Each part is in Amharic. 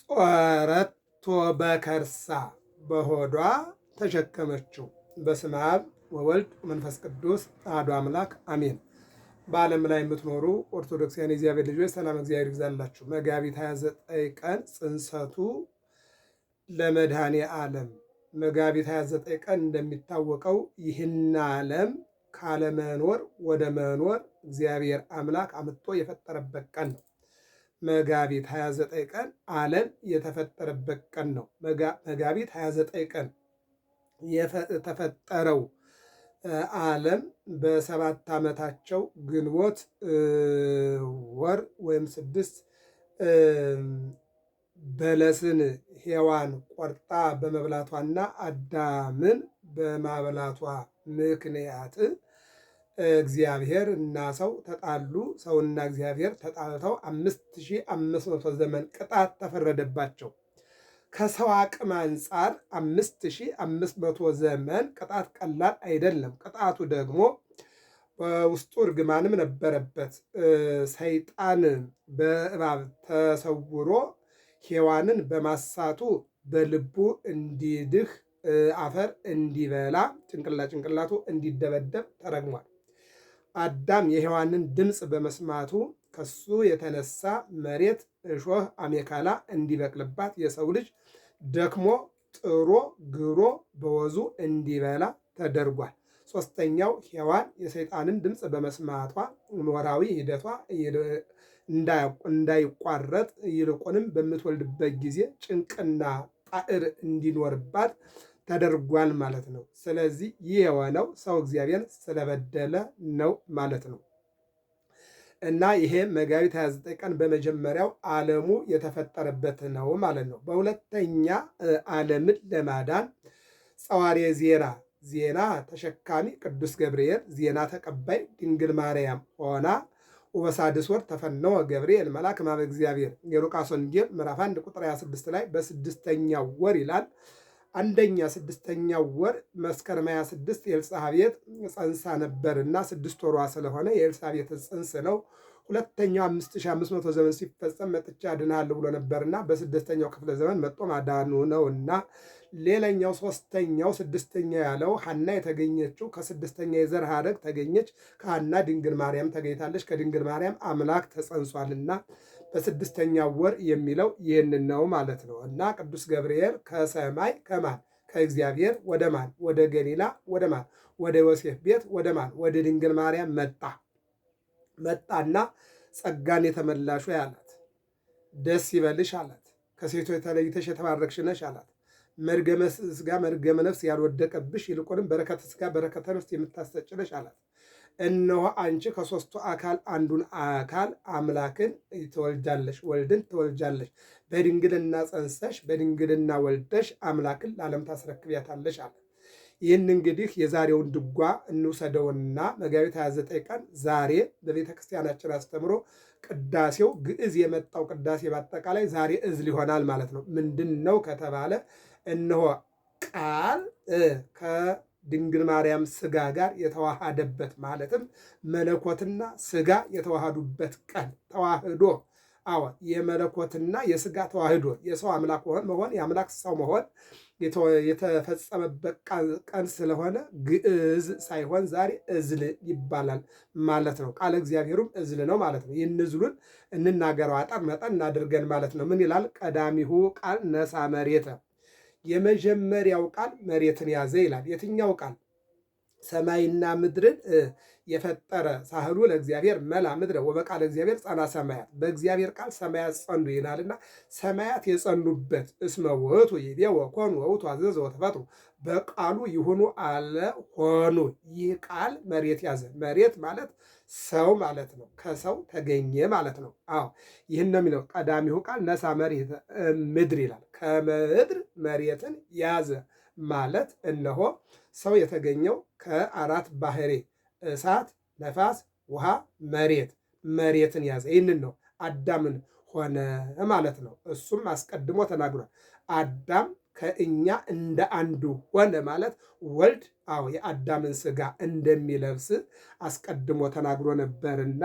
ጾረቶ በከርሳ በሆዷ ተሸከመችው። በስመ አብ ወወልድ ወመንፈስ ቅዱስ አሐዱ አምላክ አሜን። በዓለም ላይ የምትኖሩ ኦርቶዶክሳውያን የእግዚአብሔር ልጆች ሰላም እግዚአብሔር ይብዛላችሁ። መጋቢት 29 ቀን ጽንሰቱ ለመድኃኔ ዓለም። መጋቢት 29 ቀን እንደሚታወቀው ይህን ዓለም ካለመኖር ወደ መኖር እግዚአብሔር አምላክ አምጥቶ የፈጠረበት ቀን ነው። መጋቢት 29 ቀን ዓለም የተፈጠረበት ቀን ነው። መጋቢት 29 ቀን የተፈጠረው ዓለም በ7 ዓመታቸው ግንቦት ወር ወይም 6 በለስን ሔዋን ቆርጣ በመብላቷና አዳምን በማብላቷ ምክንያት እግዚአብሔር እና ሰው ተጣሉ። ሰውና እግዚአብሔር ተጣልተው 5500 ዘመን ቅጣት ተፈረደባቸው። ከሰው አቅም አንጻር 5500 ዘመን ቅጣት ቀላል አይደለም። ቅጣቱ ደግሞ በውስጡ እርግማንም ነበረበት። ሰይጣን በእባብ ተሰውሮ ሔዋንን በማሳቱ በልቡ እንዲድህ አፈር እንዲበላ ጭንቅላቱ እንዲደበደብ ተረግሟል። አዳም የሔዋንን ድምፅ በመስማቱ ከሱ የተነሳ መሬት እሾህ አሜከላ እንዲበቅልባት የሰው ልጅ ደክሞ ጥሮ ግሮ በወዙ እንዲበላ ተደርጓል። ሶስተኛው ሔዋን የሰይጣንን ድምፅ በመስማቷ ኖራዊ ሂደቷ እንዳይቋረጥ ይልቁንም በምትወልድበት ጊዜ ጭንቅና ጣዕር እንዲኖርባት ተደርጓል ማለት ነው። ስለዚህ ይህ የሆነው ሰው እግዚአብሔር ስለበደለ ነው ማለት ነው። እና ይሄ መጋቢት 29 ቀን በመጀመሪያው ዓለሙ የተፈጠረበት ነው ማለት ነው። በሁለተኛ ዓለምን ለማዳን ጸዋሬ ዜና ተሸካሚ ቅዱስ ገብርኤል፣ ዜና ተቀባይ ድንግል ማርያም ሆና ወበሳድስ ወር ተፈነወ ገብርኤል መልአከ እምኀበ እግዚአብሔር። የሉቃስ ወንጌል ምዕራፍ 1 ቁጥር 26 ላይ በስድስተኛው ወር ይላል። አንደኛ ስድስተኛው ወር መስከረም 26 የኤልሳቤጥ ፀንሳ ነበርና 6 ወሯ ስለሆነ የኤልሳቤጥ ጽንስ ነው። ሁለተኛው 5500 ዘመን ሲፈጸም መጥቻ አድንሃለሁ ብሎ ነበርና በስድስተኛው ክፍለ ዘመን መጥቶ ማዳኑ ነውና። ሌላኛው ሶስተኛው ስድስተኛው ያለው ሐና የተገኘችው ከስድስተኛ የዘር ሐረግ ተገኘች። ከሐና ድንግል ማርያም ተገኝታለች። ከድንግል ማርያም አምላክ ተጸንሷልና በስድስተኛው ወር የሚለው ይህንን ነው ማለት ነው። እና ቅዱስ ገብርኤል ከሰማይ ከማን ከእግዚአብሔር ወደ ማን ወደ ገሊላ ወደ ማን ወደ ዮሴፍ ቤት ወደ ማን ወደ ድንግል ማርያም መጣና ጸጋን የተመላሽ አላት። ደስ ይበልሽ አላት። ከሴቶች ተለይተሽ የተባረክሽ ነሽ አላት። መርገመ ሥጋ መርገመ ነፍስ ያልወደቀብሽ ይልቁንም በረከተ ሥጋ በረከተ ነፍስ የምታሰጭ ነሽ አላት። እነሆ አንቺ ከሦስቱ አካል አንዱን አካል አምላክን ትወልጃለሽ፣ ወልድን ትወልጃለሽ። በድንግልና ጸንሰሽ በድንግልና ወልደሽ አምላክን ለዓለም ታስረክቢያታለሽ አለ። ይህን እንግዲህ የዛሬውን ድጓ እንውሰደውና መጋቢት 29 ቀን ዛሬ በቤተ ክርስቲያናችን አስተምሮ ቅዳሴው ግዕዝ የመጣው ቅዳሴ በአጠቃላይ ዛሬ እዝል ይሆናል ማለት ነው። ምንድን ነው ከተባለ እነሆ ቃል ድንግል ማርያም ስጋ ጋር የተዋሃደበት ማለትም መለኮትና ስጋ የተዋሃዱበት ቀን ተዋህዶ። አዎ የመለኮትና የስጋ ተዋህዶ የሰው አምላክ መሆን የአምላክ ሰው መሆን የተፈጸመበት ቀን ስለሆነ ግዕዝ ሳይሆን ዛሬ እዝል ይባላል ማለት ነው። ቃለ እግዚአብሔሩም እዝል ነው ማለት ነው። ይህን እዝሉን እንናገረው አጠር መጠን እናድርገን ማለት ነው። ምን ይላል? ቀዳሚሁ ቃል ነሳ መሬተ፣ የመጀመሪያው ቃል መሬትን ያዘ ይላል። የትኛው ቃል? ሰማይና ምድርን የፈጠረ ሳህሉ ለእግዚአብሔር መላ ምድረ ወበቃለ እግዚአብሔር ጸና ሰማያት። በእግዚአብሔር ቃል ሰማያት ጸኑ ይላልና ሰማያት የጸኑበት እስመ ውእቱ ይቤ ወኮኑ ወውቱ አዘዘ ወተፈጥሩ፣ በቃሉ ይሁኑ አለ ሆኑ። ይህ ቃል መሬት ያዘ። መሬት ማለት ሰው ማለት ነው። ከሰው ተገኘ ማለት ነው። አዎ ይህን ነው የሚለው። ቀዳሚሁ ቃል ነሳ መሬት ምድር ይላል። ከምድር መሬትን ያዘ ማለት እነሆ ሰው የተገኘው ከአራት ባህሬ እሳት፣ ነፋስ፣ ውሃ፣ መሬትን ያዘ። ይህንን ነው አዳምን ሆነ ማለት ነው። እሱም አስቀድሞ ተናግሯል። አዳም ከእኛ እንደ አንዱ ሆነ ማለት ወልድ የአዳምን ስጋ እንደሚለብስ አስቀድሞ ተናግሮ ነበርና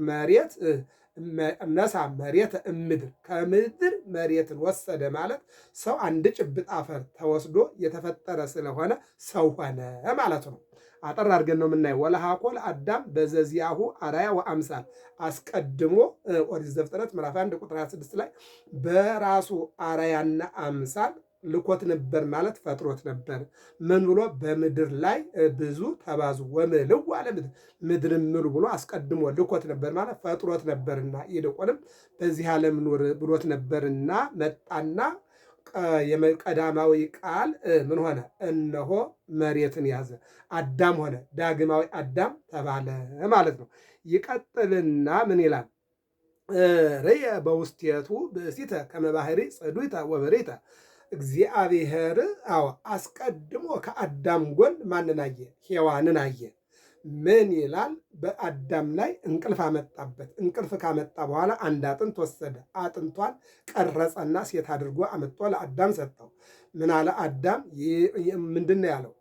መሬት ነሳ መሬተ እምድር ከምድር መሬትን ወሰደ ማለት ሰው አንድ ጭብጥ አፈር ተወስዶ የተፈጠረ ስለሆነ ሰው ሆነ ማለት ነው። አጠር አድርገን ነው የምናየው። ወለሃኮ ለአዳም በዘዚያሁ አርአያ ወአምሳል አስቀድሞ ኦሪት ዘፍጥረት ምዕራፍ 1 ቁጥር 26 ላይ በራሱ አርአያና አምሳል ልኮት ነበር ማለት ፈጥሮት ነበር። ምን ብሎ በምድር ላይ ብዙ ተባዙ ወምልኡ አለ ምድርን ምሉ ብሎ አስቀድሞ ልኮት ነበር ማለት ፈጥሮት ነበርና ይልቁንም በዚህ ዓለም ኑር ብሎት ነበርና መጣና የቀዳማዊ ቃል ምን ሆነ? እነሆ መሬትን ያዘ፣ አዳም ሆነ፣ ዳግማዊ አዳም ተባለ ማለት ነው። ይቀጥልና ምን ይላል? ርየ በውስቴቱ ብእሲተ ከመ ባሕሪ ጽዱይተ ወበሬተ እግዚአብሔር አስቀድሞ ከአዳም ጎን ማንን አየ? ሔዋንን አየ። ምን ይላል? በአዳም ላይ እንቅልፍ አመጣበት። እንቅልፍ ካመጣ በኋላ አንድ አጥንት ወሰደ። አጥንቷን ቀረጸና ሴት አድርጎ አመጥቶ ለአዳም ሰጠው። ምን አለ አዳም? ምንድን ነው ያለው?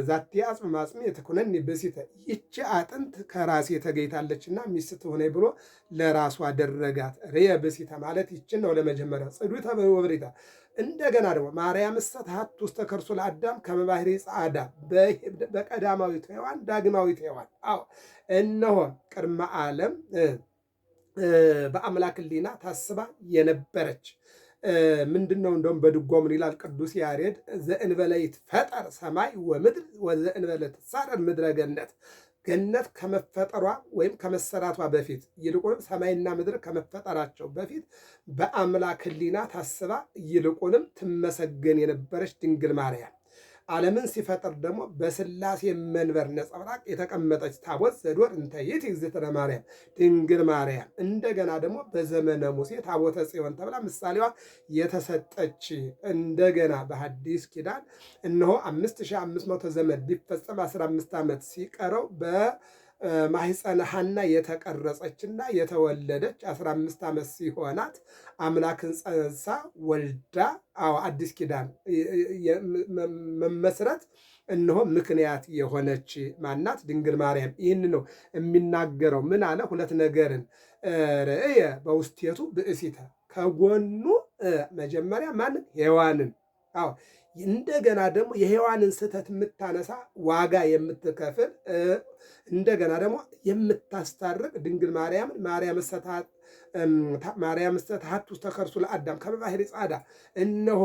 ዛቲ አጽም ማጽም የተኮነኒ ብእሲተ፣ ይቺ አጥንት ከራሴ ተገኝታለችና ሚስት ትሆነኝ ብሎ ለራሱ አደረጋት። ርየ ብእሲተ ማለት ይችን ነው ለመጀመሪያ ጽዱተ ወበሬተ። እንደገና ደግሞ ማርያም እሰትሐት ውስተ ከርሱ ለአዳም ከመ ባሕሪ ጸዓዳ፣ በቀዳማዊት ሔዋን ዳግማዊት ሔዋን። እነሆ ቅድመ ዓለም በአምላክ ሕሊና ታስባ የነበረች ምንድን ነው? እንደውም በድጓው ምን ይላል ቅዱስ ያሬድ? ዘእንበለ ይትፈጠር ሰማይ ወምድር ወዘእንበለ ትሳረር ምድረ ገነት። ገነት ከመፈጠሯ ወይም ከመሰራቷ በፊት ይልቁንም ሰማይና ምድር ከመፈጠራቸው በፊት በአምላክ ሕሊና ታስባ ይልቁንም ትመሰገን የነበረች ድንግል ማርያም ዓለምን ሲፈጥር ደግሞ በሥላሴ መንበር ነጸብራቅ የተቀመጠች ታቦት ዘዶር እንተ ይእቲ እግዝእትነ ማርያም ድንግል ማርያም። እንደገና ደግሞ በዘመነ ሙሴ ታቦተ ጽዮን ተብላ ምሳሌዋ የተሰጠች እንደገና በሐዲስ ኪዳን እነሆ 5500 ዘመን ቢፈጸም 15 ዓመት ሲቀረው ማኅፀነ ሐና የተቀረጸችና የተወለደች 15 ዓመት ሲሆናት አምላክን ጸንሳ ወልዳ አዲስ ኪዳን መመስረት እነሆ ምክንያት የሆነች ማናት? ድንግል ማርያም። ይህን ነው የሚናገረው። ምን አለ? ሁለት ነገርን ርዕየ በውስቴቱ ብእሲተ፣ ከጎኑ መጀመሪያ ማንን? ሔዋንን። እንደገና ደግሞ የሔዋንን ስህተት የምታነሳ ዋጋ የምትከፍል እንደገና ደግሞ የምታስታርቅ ድንግል ማርያምን ማርያም እሰትሐት ውስተ ከርሱ ለአዳም ከመ ባሕሪ ጸዓዳ። እነሆ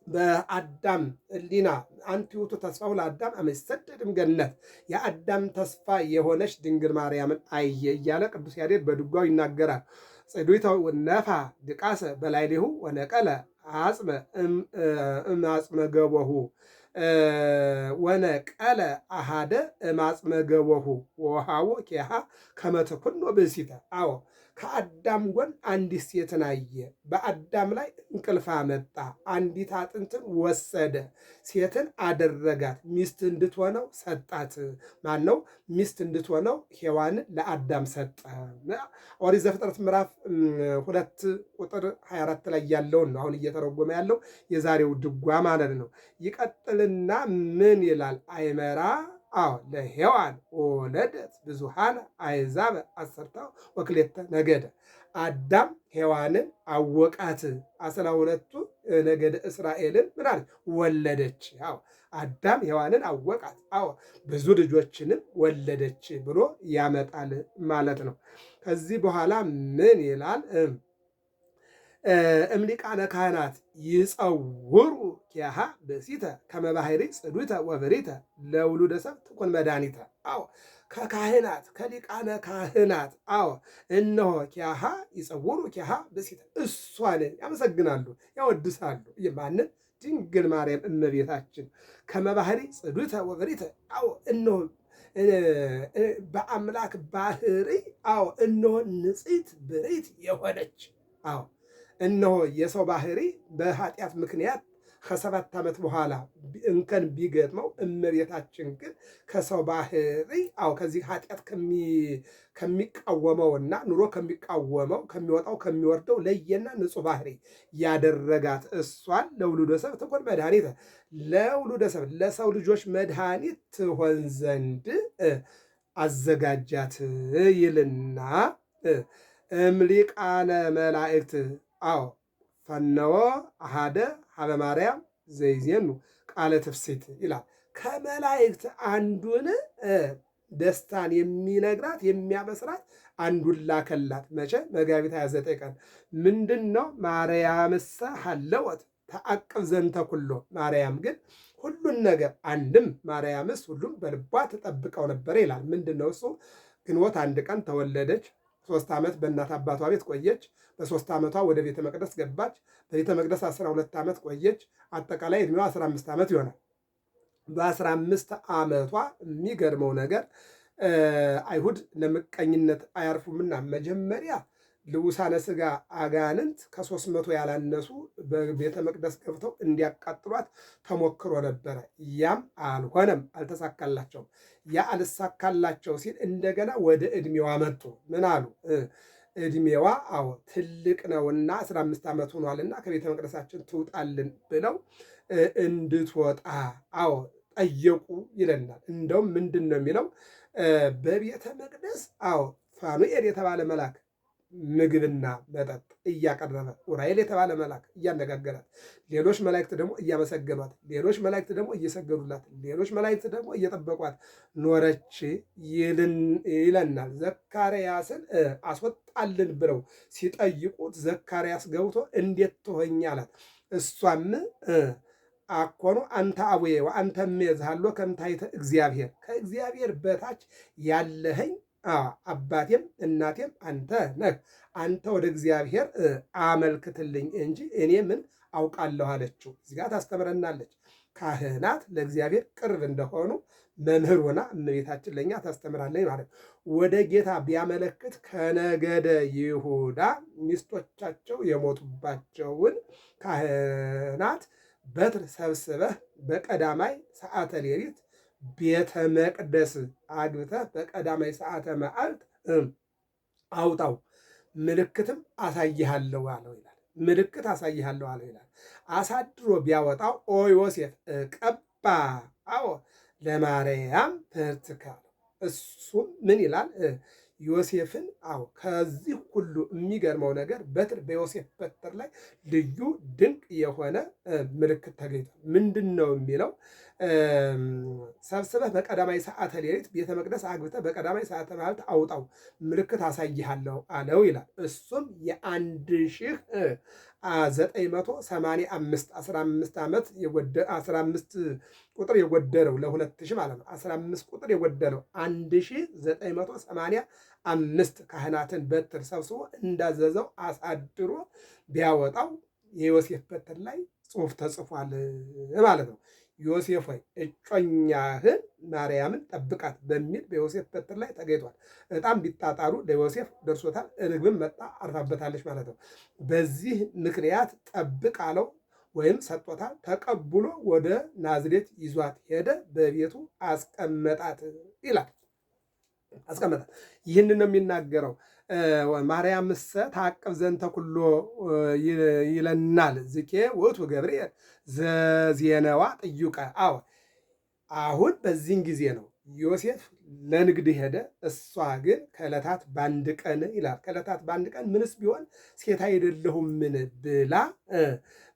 በአዳም ሕሊና አንቲ ውእቱ ተስፋሁ ለአዳም አመ ይሰደድም ገነት፣ የአዳም ተስፋ የሆነች ድንግል ማርያምን አየ እያለ ቅዱስ ያሬድ በድጓው ይናገራል። ጽዱይተ ነፋ ድቃሰ በላዕሌሁ ወነቀለ አጽመ እማጽመ ገቦሁ ወነቀለ አሃደ እማጽመ ገቦሁ ወሃቦ ኪያሃ ከመ ትኩኖ ብእሲተ። ከአዳም ጎን አንዲት ሴትን አየ። በአዳም ላይ እንቅልፍ አመጣ። አንዲት አጥንትን ወሰደ፣ ሴትን አደረጋት፣ ሚስት እንድትሆነው ሰጣት። ማን ነው? ሚስት እንድትሆነው ሔዋንን ለአዳም ሰጠ። ኦሪት ዘፍጥረት ምዕራፍ 2 ቁጥር 24 ላይ ያለውን ነው አሁን እየተረጎመ ያለው የዛሬው ድጓ ማለት ነው። ይቀጥልና ምን ይላል? አይመራ ለሔዋን ወለደት ብዙሃን አሕዛብ 12 ነገደ። አዳም ሔዋንን አወቃት፣ 12ቱ ነገደ እስራኤልን ምን አለች? ወለደች። አዳም ሔዋንን አወቃት፣ ብዙ ልጆችንም ወለደች ብሎ ያመጣል ማለት ነው። ከዚህ በኋላ ምን ይላል? እምሊቃነ ካህናት ይጸውሩ ኪያሃ ብእሲተ ከመ ባሕሪ ጽዱተ ወበሬተ ለውሉደ ሰብእ ትኩን መድኃኒተ። ከካህናት ከሊቃነ ካህናት እነሆ ኪያሃ ይጸውሩ ኪያሃ ብእሲተ፣ እሷን ያመሰግናሉ ያወድሳሉ። ማንን? ድንግል ማርያም እመቤታችን። ከመ ባሕሪ ጽዱተ ወበሬተ እነሆ በአምላክ ባሕሪ እነሆ ንጽሕት ብሬት የሆነች እነሆ የሰው ባህሪ በኃጢአት ምክንያት ከ7 ዓመት በኋላ እንከን ቢገጥመው እመቤታችን ግን ከሰው ባህሪ ከዚህ ኃጢአት ከሚቃወመውና ኑሮ ከሚቃወመው ከሚወጣው ከሚወርደው ለየና ንጹሕ ባህሪ ያደረጋት እሷን ለውሉደ ሰብእ ትኩን መድኃኒተ፣ ለውሉደ ሰብእ ለሰው ልጆች መድኃኒት ትሆን ዘንድ አዘጋጃት ይልና እምሊቃነ መላእክት አዎ ፈነወ አሃደ ሀበ ማርያም ዘይዜኑ ቃለ ትፍሲት ይላል። ከመላእክት አንዱን ደስታን የሚነግራት የሚያበስራት አንዱን ላከላት። መቼ? መጋቢት 29 ቀን። ምንድን ነው? ማርያምሰ ሀለወት ተአቅብ ዘንተ ኩሎ። ማርያም ግን ሁሉን ነገር አንድም ማርያምስ ሁሉም በልቧ ተጠብቀው ነበር ይላል። ምንድን ነው እሱ? ግንቦት 1 ቀን ተወለደች። 3 ዓመት በእናት አባቷ ቤት ቆየች። በ3 ዓመቷ ወደ ቤተ መቅደስ ገባች። በቤተ መቅደስ 12 ዓመት ቆየች። አጠቃላይ ዕድሜዋ 15 ዓመት ይሆናል። በ15 ዓመቷ የሚገርመው ነገር አይሁድ ለምቀኝነት አያርፉምና መጀመሪያ ልውሳነ ሥጋ አጋንንት ከ300 ያላነሱ በቤተ መቅደስ ገብተው እንዲያቃጥሏት ተሞክሮ ነበረ። ያም አልሆነም፣ አልተሳካላቸውም። ያ አልሳካላቸው ሲል እንደገና ወደ ዕድሜዋ መጡ። ምን አሉ? ዕድሜዋ አዎ ትልቅ ነውና 15 ዓመት ሆኗልና ከቤተ መቅደሳችን ትውጣልን ብለው እንድትወጣ አዎ ጠየቁ ይለናል። እንደውም ምንድን ነው የሚለው? በቤተ መቅደስ አዎ ፋኑኤል የተባለ መልአክ ምግብና መጠጥ እያቀረበ ኡራኤል የተባለ መልአክ እያነጋገራት፣ ሌሎች መላእክት ደግሞ እያመሰገኗት፣ ሌሎች መላእክት ደግሞ እየሰገዱላት፣ ሌሎች መላእክት ደግሞ እየጠበቋት ኖረች ይለናል። ዘካርያስን አስወጣልን ብለው ሲጠይቁት ዘካርያስ ገብቶ እንዴት ትሆኛላት? እሷም አኮኑ አንተ አቡዬ ወአንተ እሜዝሃሎ ከምታይተ እግዚአብሔር፣ ከእግዚአብሔር በታች ያለኸኝ አባቴም እናቴም አንተ ነህ። አንተ ወደ እግዚአብሔር አመልክትልኝ እንጂ እኔ ምን አውቃለሁ አለችው። እዚህ ጋር ታስተምረናለች። ካህናት ለእግዚአብሔር ቅርብ እንደሆኑ መምህር ሆና እመቤታችን ለእኛ ታስተምራለች ማለት ነው። ወደ ጌታ ቢያመለክት ከነገደ ይሁዳ ሚስቶቻቸው የሞቱባቸውን ካህናት በትር ሰብስበህ በቀዳማይ ሰዓተ ሌሊት ቤተ መቅደስ አግብተህ በቀዳማይ ሰዓተ መዓልት አውጣው፣ ምልክትም አሳይሃለሁ አለው ይላል። ምልክት አሳይሃለሁ አለው ይላል። አሳድሮ ቢያወጣው ኦ ዮሴፍ ቀባ አዎ ለማርያም ፍርትከ። እሱም ምን ይላል? ዮሴፍን አዎ ከዚህ ሁሉ የሚገርመው ነገር በትር በዮሴፍ በትር ላይ ልዩ ድንቅ የሆነ ምልክት ተገኝቷል። ምንድን ነው የሚለው? ሰብስበህ በቀዳማይ ሰዓተ ሌሊት ቤተ መቅደስ አግብተህ በቀዳማይ ሰዓተ መዓልት አውጣው ምልክት አሳይሃለሁ አለው ይላል። እሱም የ1985 15 ዓመት 15 ቁጥር የጎደለው ለ2000 ማለት ነው። 15 ቁጥር የጎደለው 1985 ካህናትን በትር ሰብስቦ እንዳዘዘው አሳድሮ ቢያወጣው የዮሴፍ በትር ላይ ጽሑፍ ተጽፏል ማለት ነው። ዮሴፍ ሆይ እጮኛህን ማርያምን ጠብቃት በሚል በዮሴፍ በትር ላይ ተገኝቷል። በጣም ቢጣጣሩ ለዮሴፍ ደርሶታል። ርግብም መጣ አርፋበታለች ማለት ነው። በዚህ ምክንያት ጠብቅ አለው ወይም ሰጥቶታል። ተቀብሎ ወደ ናዝሬት ይዟት ሄደ፣ በቤቱ አስቀመጣት ይላል። አስቀመጣት። ይህንን ነው የሚናገረው። ማርያምሰ ታቅብ ዘንተ ኩሎ ይለናል። ዝቄ ውእቱ ገብርኤል ዘዜነዋ ጥዩቀ። አዎ አሁን በዚህን ጊዜ ነው ዮሴፍ ለንግድ ሄደ። እሷ ግን ከዕለታት በአንድ ቀን ይላል። ከዕለታት በአንድ ቀን ምንስ ቢሆን ሴት አይደለሁምን ብላ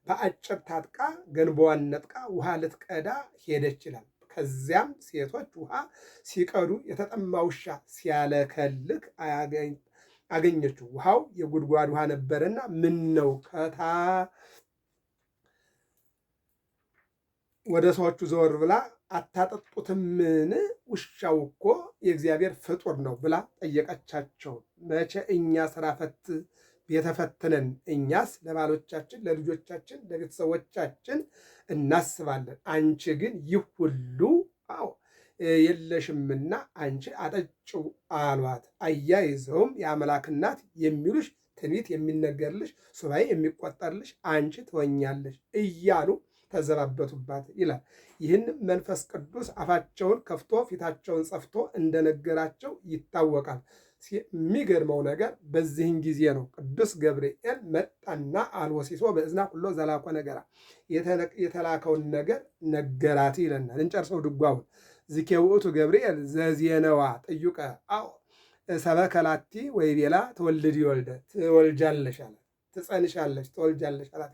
በአጭር ታጥቃ ገንቦዋን ነጥቃ ውሃ ልትቀዳ ሄደች ይላል። ከዚያም ሴቶች ውሃ ሲቀዱ የተጠማ ውሻ ሲያለከልክ አገኘችው። ውሃው የጉድጓድ ውሃ ነበረና ምን ነው ወደ ሰዎቹ ዘወር ብላ አታጠጡትምን? ውሻው እኮ የእግዚአብሔር ፍጡር ነው ብላ ጠየቀቻቸው። መቼ እኛ ስራ ፈት ቤተፈትነን እኛስ ለባሎቻችን፣ ለልጆቻችን፣ ለቤተሰቦቻችን እናስባለን። አንቺ ግን ይህ ሁሉ አዎ የለሽምና አንቺ አጠጭው አሏት። አያይዘውም የአምላክ እናት የሚሉሽ ትንቢት የሚነገርልሽ ሱባኤ የሚቆጠርልሽ አንቺ ትሆኛለሽ እያሉ ተዘባበቱባት ይላል። ይህንም መንፈስ ቅዱስ አፋቸውን ከፍቶ ፊታቸውን ጸፍቶ እንደነገራቸው ይታወቃል። የሚገርመው ነገር በዚህን ጊዜ ነው ቅዱስ ገብርኤል መጣና አልወሲሶ በእዝና ሁሎ ዘላኮ ነገራ የተላከውን ነገር ነገራት ይለናል። እንጨርሰው ድጓውን። ዝኬ ውእቱ ገብርኤል ዘዜነዋ ጥዩቀ። አዎ ሰበከላቲ ወይቤላ ትወልድ ይወልደ ትወልጃለሽ አላት። ትጸንሻለሽ ትወልጃለሽ አላት።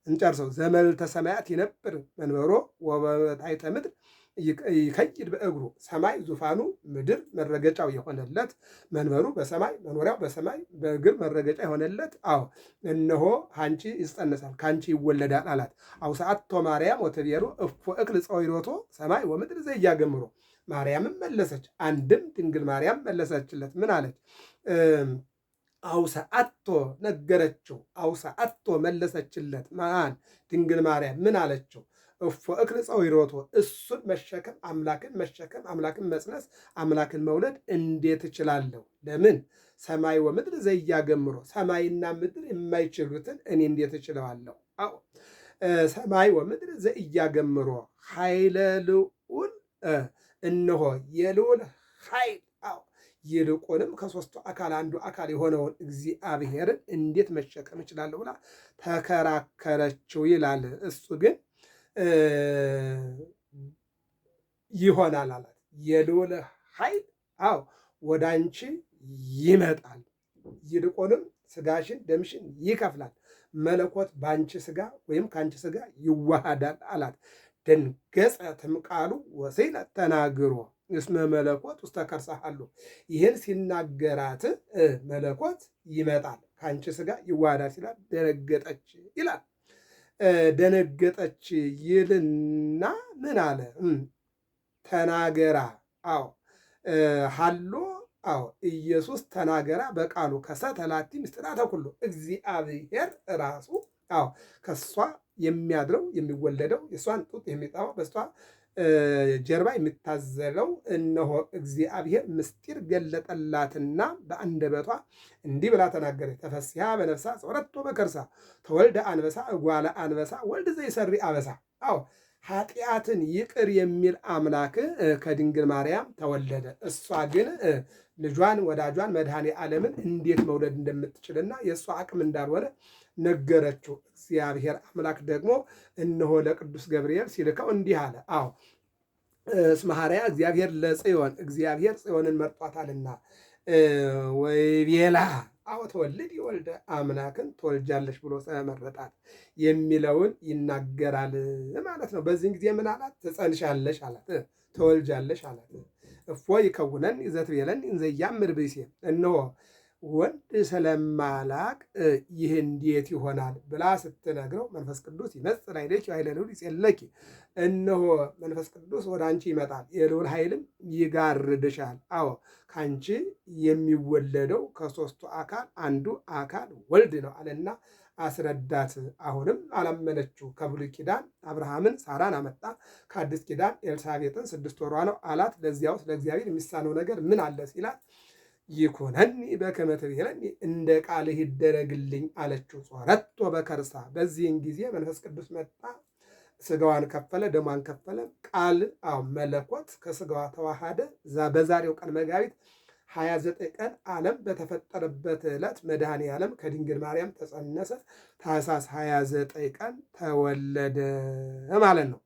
እንጨርሰው። ዘመልዕልተ ሰማያት ይነብር መንበሮ ወበታሕተ ምድር ይከይድ በእግሩ። ሰማይ ዙፋኑ ምድር መረገጫው የሆነለት መንበሩ በሰማይ መኖሪያው በሰማይ በእግር መረገጫ የሆነለት አዎ እነሆ አንቺ ይጸነሳል ከአንቺ ይወለዳል አላት። አውስአቶ ማርያም ወትቤሎ እፎ እክል ጸዊሮቶ ሰማይ ወምድር ዘኢያገምሮ። ማርያምም መለሰች፣ አንድም ድንግል ማርያም መለሰችለት። ምን አለች? አውስአቶ ነገረችው። አውስአቶ መለሰችለት። ማን? ድንግል ማርያም ምን አለችው? እፎ እክል ጸዊሮቶ እሱን መሸከም አምላክን መሸከም አምላክን መጽነስ አምላክን መውለድ እንዴት እችላለሁ? ለምን? ሰማይ ወምድር ዘኢያገምሮ ሰማይና ምድር የማይችሉትን እኔ እንዴት እችለዋለሁ? አዎ ሰማይ ወምድር ዘኢያገምሮ ኃይለ ልዑል እነሆ የልዑል ኃይል አዎ ይልቁንም ከሦስቱ አካል አንዱ አካል የሆነውን እግዚአብሔርን እንዴት መሸከም እችላለሁ ብላ ተከራከረችው ይላል። እሱ ግን ይሆናል አላት። የልዑል ኃይል አዎ ወደ አንቺ ይመጣል፣ ይልቁንም ስጋሽን ደምሽን ይከፍላል፣ መለኮት በአንቺ ስጋ ወይም ከአንቺ ስጋ ይዋሃዳል አላት። ደንገጸ ትምቃሉ ወሴነ ተናግሮ እስመ መለኮት ውስተ ከርሰሃሉ። ይህን ሲናገራት መለኮት ይመጣል ከአንቺ ስጋ ይዋሃዳል ሲላል ደነገጠች ይላል። ደነገጠች ይልና ምን አለ? ተናገራ አዎ ሃሎ አዎ ኢየሱስ ተናገራ በቃሉ ከሰተላቲ ምስጢራተ ኩሉ እግዚአብሔር ራሱ አዎ ከሷ የሚያድረው የሚወለደው የሷን ጡት የሚጠባው በሷ ጀርባ የሚታዘለው እነሆ እግዚአብሔር ምስጢር ገለጠላትና በአንደበቷ እንዲህ ብላ ተናገረች። ተፈስሐ በነፍሳ ጾረቶ በከርሳ ተወልደ አንበሳ እጓለ አንበሳ ወልድ ዘይሰሪ አበሳ። አዎ ኃጢአትን ይቅር የሚል አምላክ ከድንግል ማርያም ተወለደ። እሷ ግን ልጇን ወዳጇን መድኃኔ ዓለምን እንዴት መውለድ እንደምትችልና የእሷ አቅም እንዳልሆነ ነገረችው። እግዚአብሔር አምላክ ደግሞ እነሆ ለቅዱስ ገብርኤል ሲልከው እንዲህ አለ። አዎ እስመ ሐረያ እግዚአብሔር ለጽዮን እግዚአብሔር ጽዮንን መርጧታልና ወይቤላ አዎ ተወልድ ይወልደ አምላክን ትወልጃለሽ ብሎ ስለመረጣት የሚለውን ይናገራል ማለት ነው። በዚህን ጊዜ ምን አላት? ትጸንሻለሽ አላት፣ ትወልጃለሽ አላት። እፎ ይከውነን ዘትቤለኒ እንዘ ኢያእምር ብእሴ እነሆ ወንድ ስለማላቅ ይህ እንዴት ይሆናል ብላ ስትነግረው መንፈስ ቅዱስ ይመጽእ ላዕሌኪ ኃይለ ልዑል ይጼለኪ እነሆ መንፈስ ቅዱስ ወደ አንቺ ይመጣል የልዑል ኃይልም ይጋርድሻል። አዎ ከአንቺ የሚወለደው ከሦስቱ አካል አንዱ አካል ወልድ ነው አለና አስረዳት። አሁንም አላመነችው። ከብሉይ ኪዳን አብርሃምን ሳራን አመጣ፣ ከአዲስ ኪዳን ኤልሳቤጥን 6 ወሯ ነው አላት። ለዚያውስ ለእግዚአብሔር የሚሳነው ነገር ምን አለ ሲላት ይኩነኒ በከመ ትቤለኒ እንደ ቃልህ ይደረግልኝ አለችው። ጾረቶ በከርሳ በዚህን ጊዜ መንፈስ ቅዱስ መጣ፣ ስጋዋን ከፈለ፣ ደሟን ከፈለ። ቃል አዎ መለኮት ከስጋዋ ተዋሃደ። በዛሬው ቀን መጋቢት 29 ቀን ዓለም በተፈጠረበት ዕለት መድኃኔ ዓለም ከድንግል ማርያም ተጸነሰ። ታኅሳስ 29 ቀን ተወለደ ማለት ነው።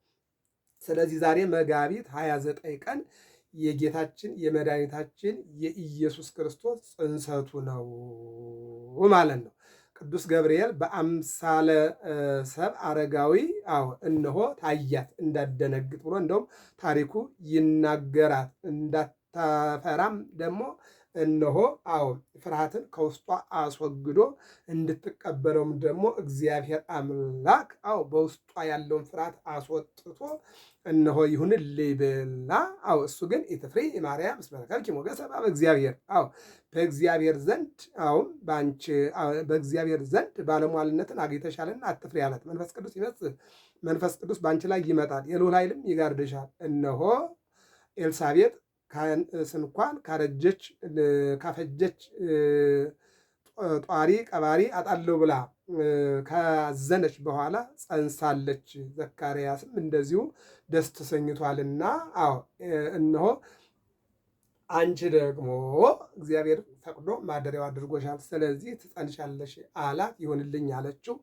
ስለዚህ ዛሬ መጋቢት 29 ቀን የጌታችን የመድኃኒታችን የኢየሱስ ክርስቶስ ጽንሰቱ ነው ማለት ነው። ቅዱስ ገብርኤል በአምሳለ ሰብ አረጋዊ አዎ እነሆ ታያት እንዳደነግጥ ብሎ እንደውም ታሪኩ ይናገራል። እንዳታፈራም ደግሞ እነሆ አዎ ፍርሃትን ከውስጧ አስወግዶ እንድትቀበለውም ደግሞ እግዚአብሔር አምላክ አዎ በውስጧ ያለውን ፍርሃት አስወጥቶ እነሆ ይሁንልኝ ብላ አዎ እሱ ግን ኢትፍሪ ማርያም እስመ ረከብኪ ሞገሰ በእግዚአብሔር አዎ በእግዚአብሔር ዘንድ አዎ ባንቺ በእግዚአብሔር ዘንድ ባለሟልነትን አግኝተሻልና አትፍሪ አላት። መንፈስ ቅዱስ ይመጽእ መንፈስ ቅዱስ ባንቺ ላይ ይመጣል፣ የልዑል ኃይልም ይጋርድሻል። እነሆ ኤልሳቤጥ ስንኳን ካፈጀች ጧሪ ቀባሪ አጣለው ብላ ካዘነች በኋላ ጸንሳለች። ዘካርያስም እንደዚሁ ደስ ተሰኝቷልና አዎ እነሆ አንቺ ደግሞ እግዚአብሔር ፈቅዶ ማደሪያው አድርጎሻል፣ ስለዚህ ትጸንሻለሽ አላት። ይሁንልኝ አለችው።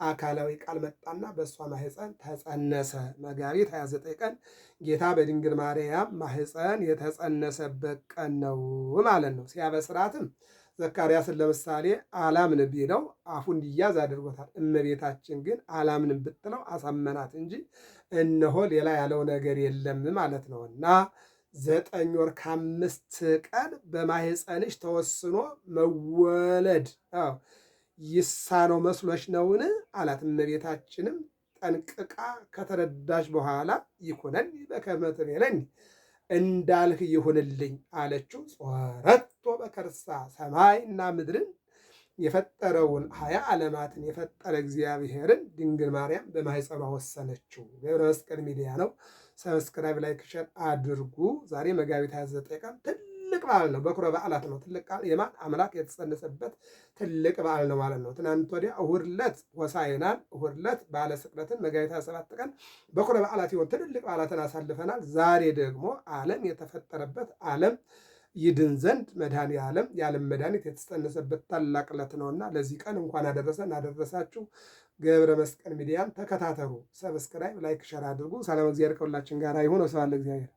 አካላዊ ቃል መጣና በእሷ ማህፀን ተጸነሰ። መጋቢት 29 ቀን ጌታ በድንግል ማርያም ማህፀን የተጸነሰበት ቀን ነው ማለት ነው። ሲያበስራትም ዘካርያስን ለምሳሌ አላምን ቢለው አፉ እንዲያዝ አድርጎታል። እመቤታችን ግን አላምን ብትለው አሳመናት እንጂ እነሆ ሌላ ያለው ነገር የለም ማለት ነው። እና 9 ወር ከ5 ቀን በማህፀንሽ ተወስኖ መወለድ ይሳነው መስሎሽ ነውን አላት። እመቤታችንም ጠንቅቃ ከተረዳች በኋላ ይኩነኒ በከመ ትቤለኒ እንዳልህ ይሁንልኝ አለችው። ጾረቶ በከርሳ ሰማይና ምድርን የፈጠረውን 20 ዓለማትን የፈጠረ እግዚአብሔርን ድንግል ማርያም በማኅፀኗ ወሰነችው። ገብረ መስቀል ሚዲያ ነው። ሰብስክራይብ፣ ላይክ፣ ሸር አድርጉ። ዛሬ መጋቢት 29 ቀን ትልቅ በዓል ነው። በኩረ በዓላት ነው። ትልቅ ቃል የማን አምላክ የተጸነሰበት ትልቅ በዓል ነው ማለት ነው። ትናንት ወዲያ እሑድ ዕለት ሆሳዕናን፣ እሑድ ዕለት በዓለ ስቅለትን፣ መጋቢት 27 ቀን በኩረ በዓላት ይሆን ትልልቅ በዓላትን አሳልፈናል። ዛሬ ደግሞ ዓለም የተፈጠረበት ዓለም ይድን ዘንድ መድኃኔ ዓለም የዓለም መድኃኒት የተጸነሰበት ታላቅ ዕለት ነውና ለዚህ ቀን እንኳን አደረሰን አደረሳችሁ። ገብረ መስቀል ሚዲያን ተከታተሉ። ሰብስክራይብ፣ ላይክ፣ ሸር አድርጉ። ሰላም እግዚአብሔር ከሁላችን ጋር ይሁን። ወስብሐት ለእግዚአብሔር።